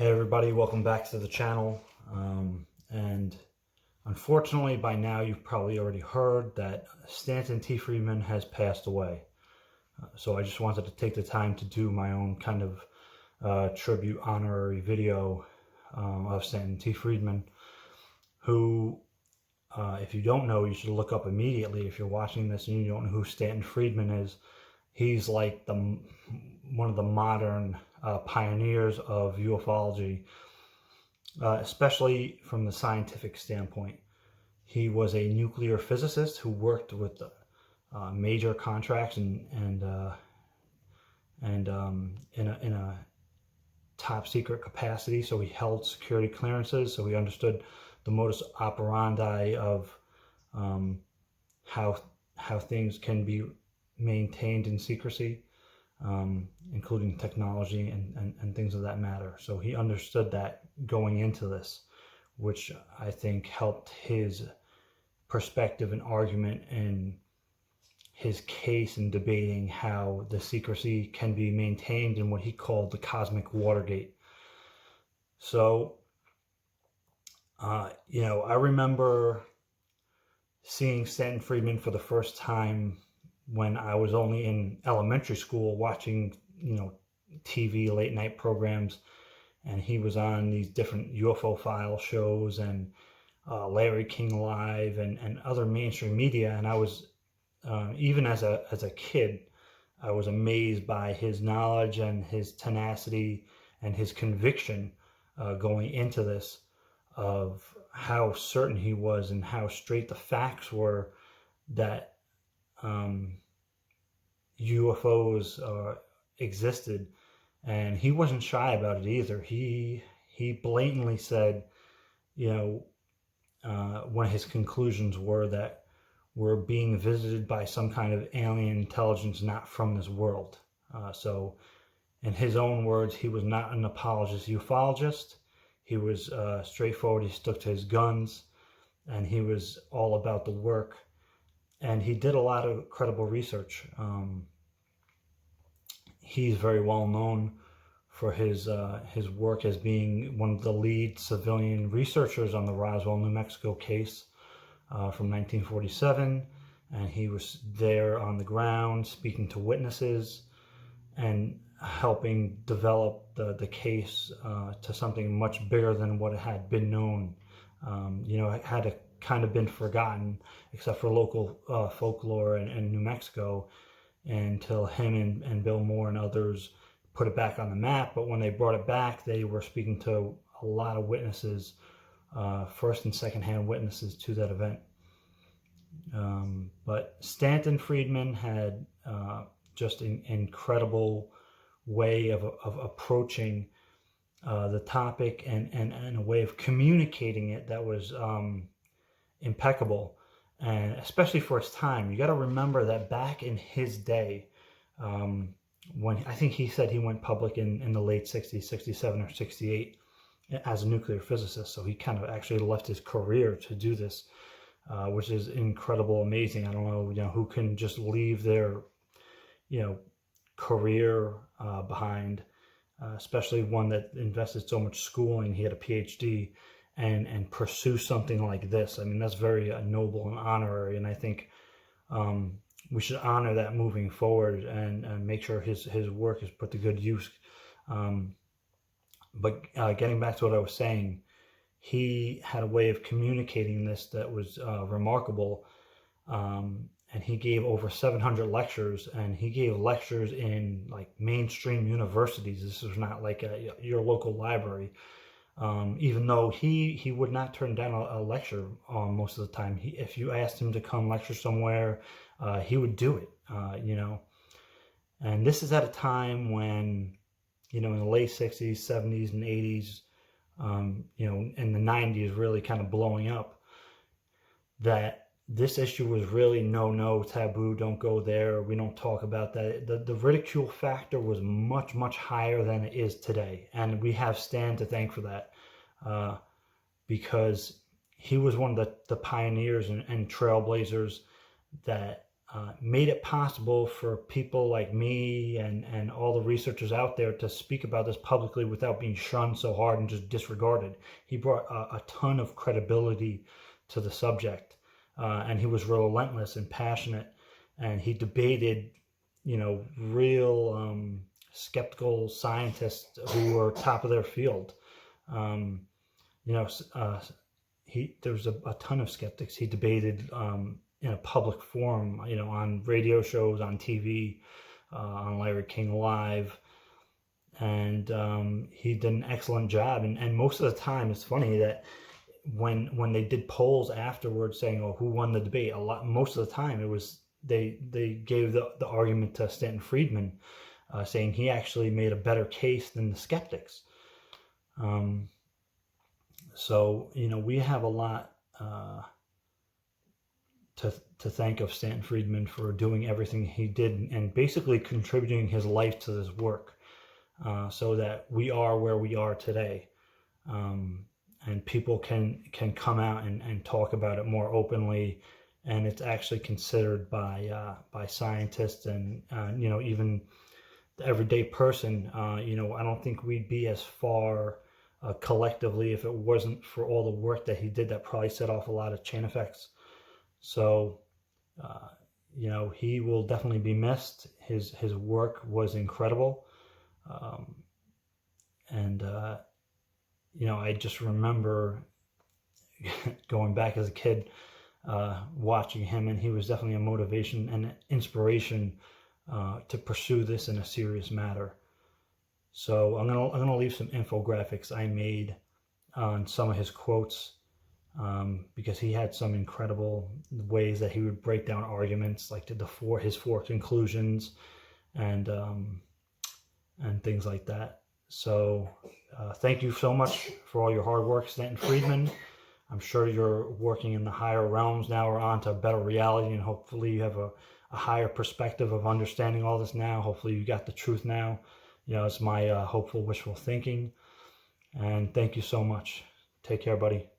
Hey everybody, welcome back to the channel. And unfortunately, by now you've probably already heard that Stanton T. Friedman has passed away. So I just wanted to take the time to do my own kind of tribute honorary video of Stanton T. Friedman, who, if you don't know, you should look up immediately. If you're watching this and you don't know who Stanton Friedman is, he's like one of the modern pioneers of ufology, especially from the scientific standpoint. He was a nuclear physicist who worked with major contracts and in a top secret capacity. So he held security clearances. So he understood the modus operandi of how things can be maintained in secrecy, including technology and things of that matter. So he understood that going into this, which I think helped his perspective and argument in his case in debating how the secrecy can be maintained in what he called the cosmic Watergate. So, I remember seeing Stanton Friedman for the first time when I was only in elementary school, watching, TV late night programs, and he was on these different UFO file shows and Larry King Live and other mainstream media. And I was, even as a kid, I was amazed by his knowledge and his tenacity and his conviction going into this, of how certain he was and how straight the facts were that UFOs existed. And he wasn't shy about it either. He blatantly said, one of his conclusions were that we're being visited by some kind of alien intelligence not from this world. So in his own words, he was not an apologist ufologist. He was straightforward. He stuck to his guns, and he was all about the work. And he did a lot of credible research. He's very well known for his work as being one of the lead civilian researchers on the Roswell, New Mexico case from 1947. And he was there on the ground speaking to witnesses and helping develop the case to something much bigger than what had been known. It had kind of been forgotten, except for local folklore in New Mexico, until him and Bill Moore and others put it back on the map. But when they brought it back, they were speaking to a lot of witnesses, first and second hand witnesses to that event. But Stanton Friedman had just an incredible way of approaching the topic and a way of communicating it that was impeccable, and especially for its time. You got to remember that back in his day, when I think he said he went public in the late 60s, 67 or 68, as a nuclear physicist. So he kind of actually left his career to do this, which is incredible, amazing. I don't know, who can just leave their, career behind, especially one that invested so much schooling. He had a PhD, and pursue something like this. I mean, that's very noble and honorary, and I think we should honor that moving forward and make sure his work is put to good use. But getting back to what I was saying, he had a way of communicating this that was remarkable. And he gave over 700 lectures, and he gave lectures in like mainstream universities. This was not like your local library. Even though he would not turn down a lecture most of the time. If you asked him to come lecture somewhere, he would do it, And this is at a time when, in the late 60s, 70s, and 80s, in the 90s really kind of blowing up, that this issue was really no, taboo, don't go there, we don't talk about that. The ridicule factor was much, much higher than it is today. And we have Stan to thank for that, because he was one of the pioneers and trailblazers that made it possible for people like me and all the researchers out there to speak about this publicly without being shunned so hard and just disregarded. He brought a ton of credibility to the subject, and he was relentless and passionate, and he debated, real skeptical scientists who were top of their field. There was a ton of skeptics. He debated in a public forum, on radio shows, on TV, on Larry King Live, and he did an excellent job. And most of the time, it's funny that when they did polls afterwards saying, "Oh, who won the debate?" Most of the time, it was they gave the argument to Stanton Friedman, saying he actually made a better case than the skeptics. So we have a lot to thank of Stanton Friedman for doing everything he did and basically contributing his life to this work, so that we are where we are today, and people can come out and talk about it more openly, and it's actually considered by scientists and even the everyday person. I don't think we'd be as far collectively if it wasn't for all the work that he did that probably set off a lot of chain effects. So, he will definitely be missed. His work was incredible. I just remember going back as a kid, watching him, and he was definitely a motivation and an inspiration to pursue this in a serious matter. So I'm gonna leave some infographics I made on some of his quotes, because he had some incredible ways that he would break down arguments, like his four conclusions, and things like that. So thank you so much for all your hard work, Stanton Friedman. I'm sure you're working in the higher realms now, or onto a better reality, and hopefully you have a higher perspective of understanding all this now. Hopefully you got the truth now. It's my hopeful, wishful thinking. And thank you so much. Take care, buddy.